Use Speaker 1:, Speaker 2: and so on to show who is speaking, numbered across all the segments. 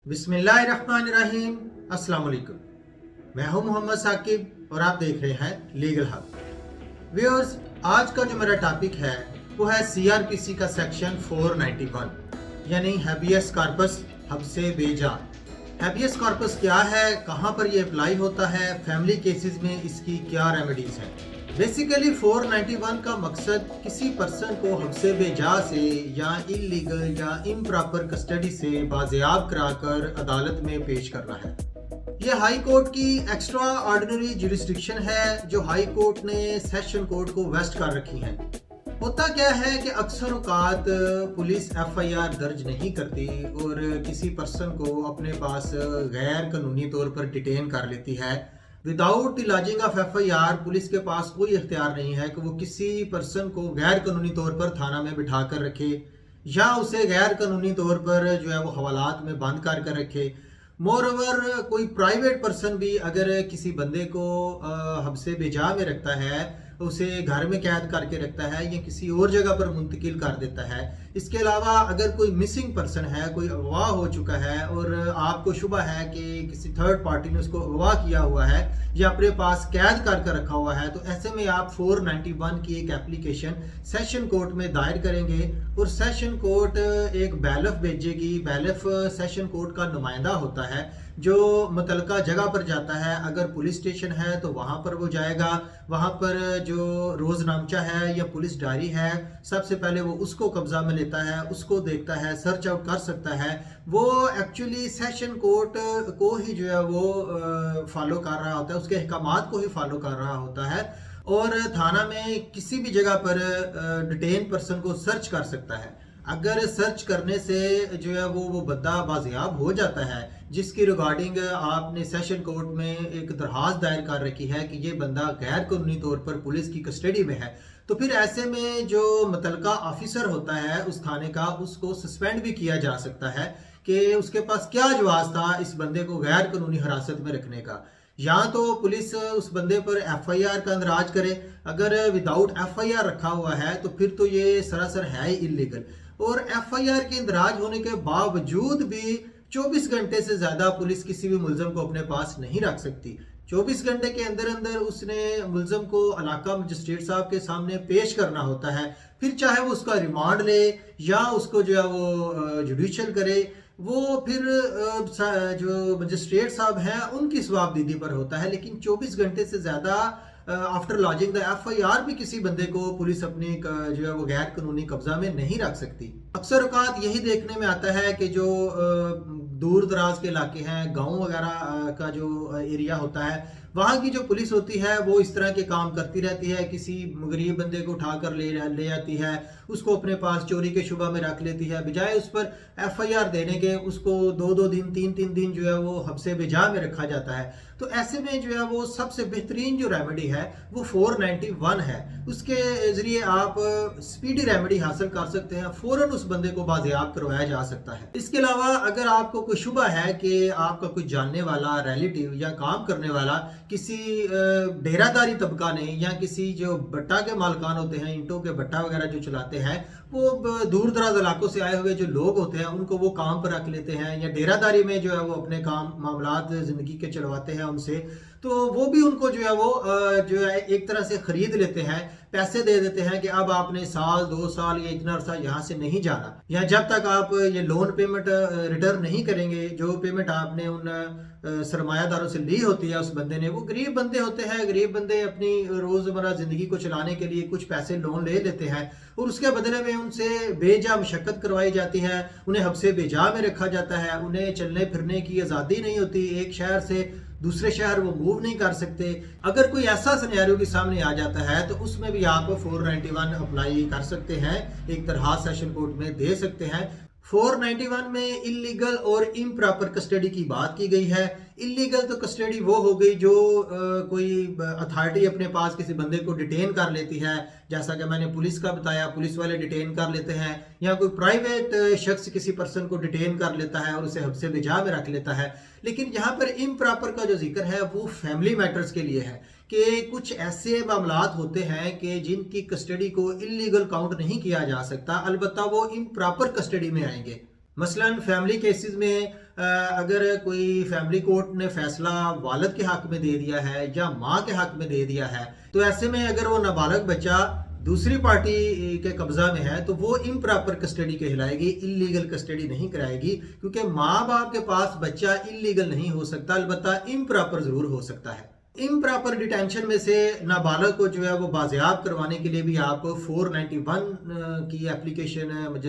Speaker 1: बिस्मिल्लाहिर्रहमानिर्रहीम। अस्सलाम वालेकुम। मैं हूं मोहम्मद साकिब और आप देख रहे हैं लीगल हब। व्यूअर्स, आज का जो मेरा टॉपिक है वो है सीआरपीसी का सेक्शन 491 यानी हैबियस कॉर्पस, हब्से बेजान। हैबियस कॉर्पस क्या है, कहां पर ये अप्लाई होता है, फैमिली केसेस में इसकी क्या रेमेडीज हैं। बेसिकली 491 का मकसद किसी पर्सन को हब्से बेजा से या इलीगल या इम्प्रॉपर कस्टडी से बाजियाब कराकर अदालत में पेश करना है। यह हाई कोर्ट की एक्स्ट्रा ऑर्डिनरी जुरिस्डिक्शन है जो हाई कोर्ट ने सेशन कोर्ट को वेस्ट कर रखी है। होता क्या है कि अक्सर औकात पुलिस एफआईआर दर्ज नहीं करती और किसी पर्सन को अपने पास गैर कानूनी तौर पर डिटेन कर लेती है। Without lodging of FIR police के पास कोई इख्तियार नहीं है कि वो किसी पर्सन को गैर कानूनी तौर पर थाना में बिठा कर रखे या उसे गैर कानूनी तौर पर जो है वो हवालात में बंद कर रखे। मोर ओवर कोई प्राइवेट पर्सन भी अगर किसी बंदे को हब्से बेजा में रखता है, उसे घर में कैद करके रखता है या किसी और जगह पर मुंतकिल कर देता है। इसके अलावा अगर कोई मिसिंग पर्सन है, कोई अगवा हो चुका है और आपको शुबा है कि किसी थर्ड पार्टी ने उसको अगवा किया हुआ है या अपने पास कैद करके रखा हुआ है, तो ऐसे में आप 491 की एक एप्लीकेशन सेशन कोर्ट में दायर करेंगे और सेशन कोर्ट एक बैलफ भेजेगी। बैलफ सेशन कोर्ट का नुमाइंदा होता है जो मुतलका जगह पर जाता है। अगर पुलिस स्टेशन है तो वहाँ पर वो जाएगा, वहाँ पर जो रोजनामचा है या पुलिस डायरी है सबसे पहले वो उसको कब्जा में लेता है, उसको देखता है, सर्च आउट कर सकता है। वो एक्चुअली सेशन कोर्ट को ही जो है वो फॉलो कर रहा होता है, उसके अहकामात को ही फॉलो कर रहा होता है और थाना में किसी भी जगह पर डिटेन पर्सन को सर्च कर सकता है। अगर सर्च करने से जो है वो बंदा बाजियाब हो जाता है जिसकी रिगार्डिंग आपने सेशन कोर्ट में एक दरखास्त दायर कर रखी है कि ये बंदा गैर कानूनी तौर पर पुलिस की कस्टडी में है, तो फिर ऐसे में जो मुतलका ऑफिसर होता है उस थाने का, उसको सस्पेंड भी किया जा सकता है कि उसके पास क्या जवाब था इस बंदे को गैर कानूनी हिरासत में रखने का। या तो पुलिस उस बंदे पर एफआईआर का अंदराज करे, अगर विदाउट एफआईआर रखा हुआ है तो फिर तो ये सरासर है ही इलीगल। और एफआईआर के इंदराज होने के बावजूद भी 24 घंटे से ज़्यादा पुलिस किसी भी मुलजम को अपने पास नहीं रख सकती। 24 घंटे के अंदर अंदर उसने मुलजम को इलाका मजिस्ट्रेट साहब के सामने पेश करना होता है। फिर चाहे वो उसका रिमांड ले या उसको जो है वो जुडिशियल करे, वो फिर जो मजिस्ट्रेट साहब हैं उनकी जवाबदीदी पर होता है। लेकिन 24 घंटे से ज़्यादा आफ्टर लॉजिंग द एफआईआर भी किसी बंदे को पुलिस अपनी जो है वो गैर कानूनी कब्जा में नहीं रख सकती। अक्सर औकात यही देखने में आता है कि जो दूर दराज के इलाके हैं, गांव वगैरह का जो एरिया होता है, वहाँ की जो पुलिस होती है वो इस तरह के काम करती रहती है। किसी गरीब बंदे को उठाकर ले आती है, उसको अपने पास चोरी के शुबा में रख लेती है। बजाय उस पर एफआईआर देने के उसको 2-2 दिन 3-3 दिन जो है वो हब्से बेजा में रखा जाता है। तो ऐसे में जो है वो सबसे बेहतरीन जो रेमेडी है वो 491 है। उसके जरिए आप स्पीडी रेमेडी हासिल कर सकते हैं, फौरन उस बंदे को बाजियाब करवाया जा सकता है। इसके अलावा अगर आपको कोई शुबा है कि आपका कोई जानने वाला रिलेटिव या काम करने वाला किसी डेरादारी तबका ने या किसी जो भट्टा के मालकान होते हैं, ईंटों के भट्टा वगैरह जो चलाते हैं, वो दूर दराज इलाकों से आए हुए जो लोग होते हैं उनको वो काम पर रख लेते हैं या डेरादारी में जो है वो अपने काम मामलात जिंदगी के चलवाते हैं उनसे, तो वो भी उनको जो है वो जो है एक तरह से खरीद लेते हैं, पैसे दे देते हैं कि अब आपने साल 2 साल या इतना अरसा यहाँ से नहीं जाना, या जब तक आप ये लोन पेमेंट रिटर्न नहीं करेंगे, जो पेमेंट आपने उन सरमायादारों से ली होती है उस बंदे ने। वो गरीब बंदे होते हैं, गरीब बंदे अपनी रोज़मर्रा ज़िंदगी को चलाने के लिए कुछ पैसे लोन ले लेते हैं और उसके बदले में उनसे बेजा मशक्क़त करवाई जाती है, उन्हें हब्से बेजा में रखा जाता है, उन्हें चलने फिरने की आज़ादी नहीं होती, एक शहर से दूसरे शहर वो मूव नहीं कर सकते। अगर कोई ऐसा सिनेरियो के सामने आ जाता है तो उसमें भी आप 491 अप्लाई कर सकते हैं, एक दरखास्त सेशन कोर्ट में दे सकते हैं। 491 में इलीगल और इम्प्रॉपर कस्टडी की बात की गई है। इलीगल तो कस्टडी वो हो गई जो कोई अथॉरिटी अपने पास किसी बंदे को डिटेन कर लेती है, जैसा कि मैंने पुलिस का बताया, पुलिस वाले डिटेन कर लेते हैं, या कोई प्राइवेट शख्स किसी पर्सन को डिटेन कर लेता है और उसे हब्से बेजा में रख लेता है। लेकिन यहाँ पर इम्प्रॉपर का जो जिक्र है वो फैमिली मैटर्स के लिए है कि कुछ ऐसे मामलात होते हैं कि जिनकी कस्टडी को इलीगल काउंट नहीं किया जा सकता, अलबत्ता वो इम्प्रॉपर कस्टडी में आएंगे। मसलन फैमिली केसेस में अगर कोई फैमिली कोर्ट ने फैसला वालिद के हक में दे दिया है या माँ के हक में दे दिया है, तो ऐसे में अगर वो नाबालग बच्चा दूसरी पार्टी के कब्जा में है तो वो इम्प्रॉपर कस्टडी कहलाएगी, इलीगल कस्टडी नहीं कराएगी, क्योंकि माँ बाप के पास बच्चा इलीगल नहीं हो सकता, अलबत्ता इम्प्रॉपर जरूर हो सकता है। इम्प्रॉपर डिटेंशन में से नाबालग को जो है वो बाजियाब करवाने के लिए भी आप 491 की एप्लीकेशन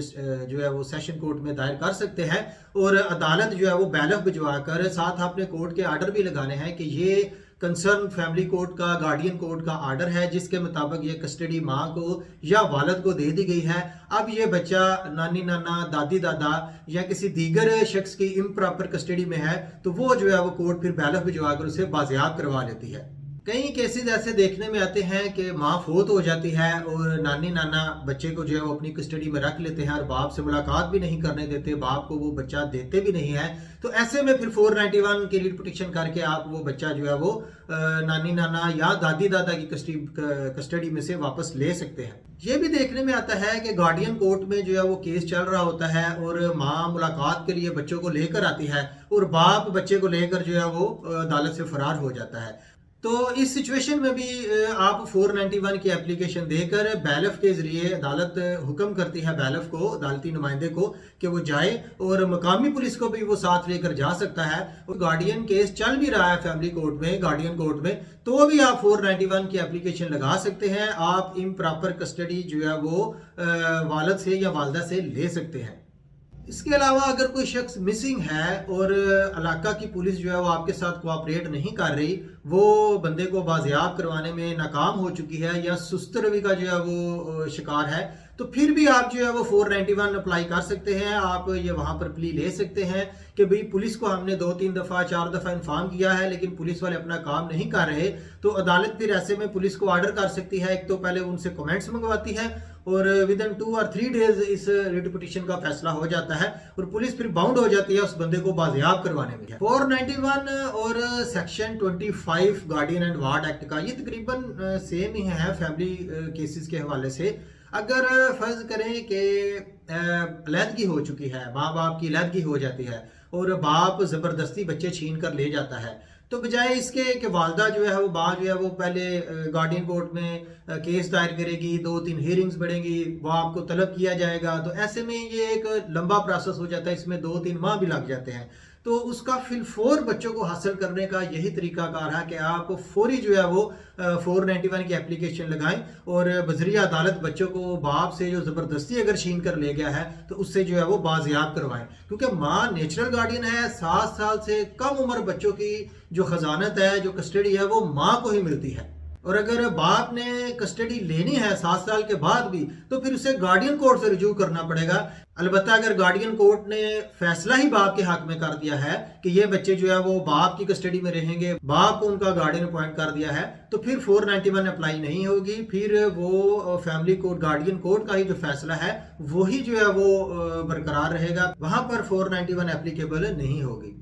Speaker 1: जो है वो सेशन कोर्ट में दायर कर सकते हैं, और अदालत जो है वो बैलफ भिजवा कर साथ आपने कोर्ट के आर्डर भी लगाने हैं कि ये कंसर्न फैमिली कोर्ट का, गार्डियन कोर्ट का आर्डर है जिसके मुताबिक ये कस्टडी माँ को या वालिद को दे दी गई है। अब ये बच्चा नानी नाना, दादी दादा या किसी दीगर शख्स की इम्प्रॉपर कस्टडी में है तो वो जो है वो कोर्ट फिर बैलफ भिजवा कर उसे बाजियाब करवा लेती है। कई केसेस ऐसे देखने में आते हैं कि माँ फोत हो जाती है और नानी नाना बच्चे को जो है वो अपनी कस्टडी में रख लेते हैं और बाप से मुलाकात भी नहीं करने देते, बाप को वो बच्चा देते भी नहीं है। तो ऐसे में फिर 491 की रीट पिटिशन करके आप वो बच्चा जो है वो नानी नाना या दादी दादा की कस्टडी में से वापस ले सकते हैं। ये भी देखने में आता है कि गार्डियन कोर्ट में जो है वो केस चल रहा होता है और माँ मुलाकात के लिए बच्चों को लेकर आती है और बाप बच्चे को लेकर जो है वो अदालत से फरार हो जाता है। तो इस सिचुएशन में भी आप 491 की एप्लीकेशन देकर बैलफ के जरिए अदालत हुक्म करती है बैलफ को, अदालती नुमाइंदे को, कि वो जाए और मकामी पुलिस को भी वो साथ लेकर जा सकता है। और गार्डियन केस चल भी रहा है फैमिली कोर्ट में, गार्डियन कोर्ट में, तो भी आप 491 की एप्लीकेशन लगा सकते हैं। आप इम्प्रॉपर कस्टडी जो है वो वालिद से या वालदा से ले सकते हैं। इसके अलावा अगर कोई शख्स मिसिंग है और इलाका की पुलिस जो है वो आपके साथ कोऑपरेट नहीं कर रही, वो बंदे को बाजियाब करवाने में नाकाम हो चुकी है या सुस्त रवि का जो है वो शिकार है, तो फिर भी आप जो है वो 491 अप्लाई कर सकते हैं। आप ये वहाँ पर प्ली ले सकते हैं कि भाई पुलिस को हमने 2-3 दफ़ा 4 दफ़ा इन्फॉर्म किया है लेकिन पुलिस वाले अपना काम नहीं कर रहे, तो अदालत फिर ऐसे में पुलिस को ऑर्डर कर सकती है। एक तो पहले उनसे कमेंट्स मंगवाती है और विद इन 2 और 3 डेज इस रिट पिटिशन का फैसला हो जाता है और पुलिस फिर बाउंड हो जाती है उस बंदे को बाजियाब करवाने में। 491 और section 25 guardian and ward act का ये तकरीबन सेम ही है फैमिली केसेस के हवाले से। अगर फर्ज करें कि अलहदगी हो चुकी है, माँ बाप की अलहदगी हो जाती है और बाप ज़बरदस्ती बच्चे छीन कर ले जाता है, तो बजाय इसके कि वालदा जो है वो माँ जो है वो पहले गार्डियन कोर्ट में केस दायर करेगी, 2-3 हियरिंग्स बढ़ेंगी, वो आपको तलब किया जाएगा, तो ऐसे में ये एक लंबा प्रोसेस हो जाता है, इसमें 2-3 माह भी लग जाते हैं। तो उसका फिलफोर बच्चों को हासिल करने का यही तरीकाकार है कि आप फौरी जो है वो 491 की एप्लीकेशन लगाएं और बजरिया अदालत बच्चों को बाप से जो ज़बरदस्ती अगर छीन कर ले गया है तो उससे जो है वो बाजियाब करवाएं, क्योंकि माँ नेचुरल गार्डियन है। 7 साल से कम उम्र बच्चों की जो खजानत है, जो कस्टडी है, वो माँ को ही मिलती है। और अगर बाप ने कस्टडी लेनी है 7 साल के बाद भी तो फिर उसे गार्डियन कोर्ट से रिज्यू करना पड़ेगा। अलबत्ता अगर गार्डियन कोर्ट ने फैसला ही बाप के हक में कर दिया है कि ये बच्चे जो है वो बाप की कस्टडी में रहेंगे, बाप को उनका गार्डियन अपॉइंट कर दिया है, तो फिर 491 अप्लाई नहीं होगी। फिर वो फैमिली कोर्ट, गार्डियन कोर्ट का ही जो फैसला है वही जो है वो बरकरार रहेगा, वहां पर 491 एप्लीकेबल नहीं होगी।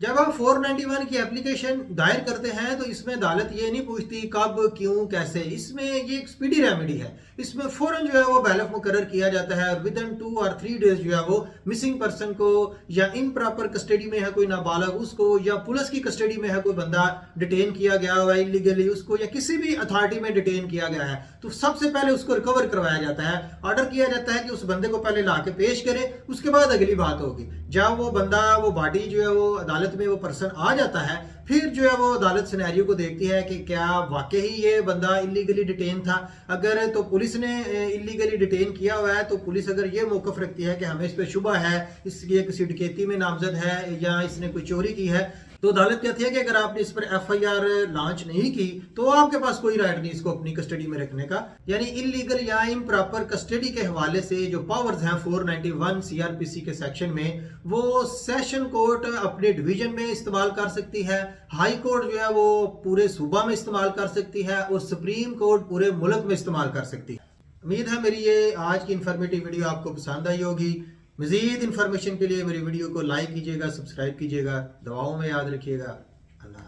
Speaker 1: जब आप 491 की एप्लीकेशन दायर करते हैं तो इसमें अदालत ये नहीं पूछती कब, क्यों, कैसे, इसमें ये एक स्पीडी रेमेडी है। इसमें फौरन जो है वो बैलफ मुकर्रर किया जाता है और विद इन 2 और 3 डेज जो है वो मिसिंग पर्सन को या इम्प्रॉपर कस्टडी में है कोई नाबालग उसको, या पुलिस की कस्टडी में है कोई बंदा डिटेन किया गया हुआ है इलीगली उसको, या किसी भी अथॉरिटी में डिटेन किया गया है, तो सबसे पहले उसको रिकवर करवाया जाता है। ऑर्डर किया जाता है कि उस बंदे को पहले ला के पेश करे, उसके बाद अगली बात होगी। जब वो बंदा, वो बॉडी जो है वो अदालत में वो पर्सन आ जाता है, फिर जो है वो अदालत सिनेरियो को देखती है कि क्या वाकई ही ये बंदा इलीगली डिटेन था। अगर तो पुलिस ने इलीगली डिटेन किया हुआ है तो पुलिस अगर ये मौकफ रखती है कि हमें इस पे शुबा है, इसलिए किसी डकैती में नामजद है या इसने कोई चोरी की है, तो अदालत कहती है कि अगर आपने इस पर एफआईआर लॉन्च नहीं की तो आपके पास कोई राइट नहीं इसको अपनी कस्टडी में रखने का। यानी इलीगल या इम्प्रॉपर कस्टडी के हवाले से जो पावर्स हैं 491 सीआरपीसी के सेक्शन में, वो सेशन कोर्ट अपने डिवीजन में इस्तेमाल कर सकती है, हाई कोर्ट जो है वो पूरे सूबा में इस्तेमाल कर सकती है और सुप्रीम कोर्ट पूरे मुल्क में इस्तेमाल कर सकती है। उम्मीद है मेरी ये आज की इंफॉर्मेटिव वीडियो आपको पसंद आई होगी। मज़ीद इन्फॉर्मेशन के लिए मेरी वीडियो को लाइक कीजिएगा, सब्सक्राइब कीजिएगा, दुआओं में याद रखिएगा। अल्लाह।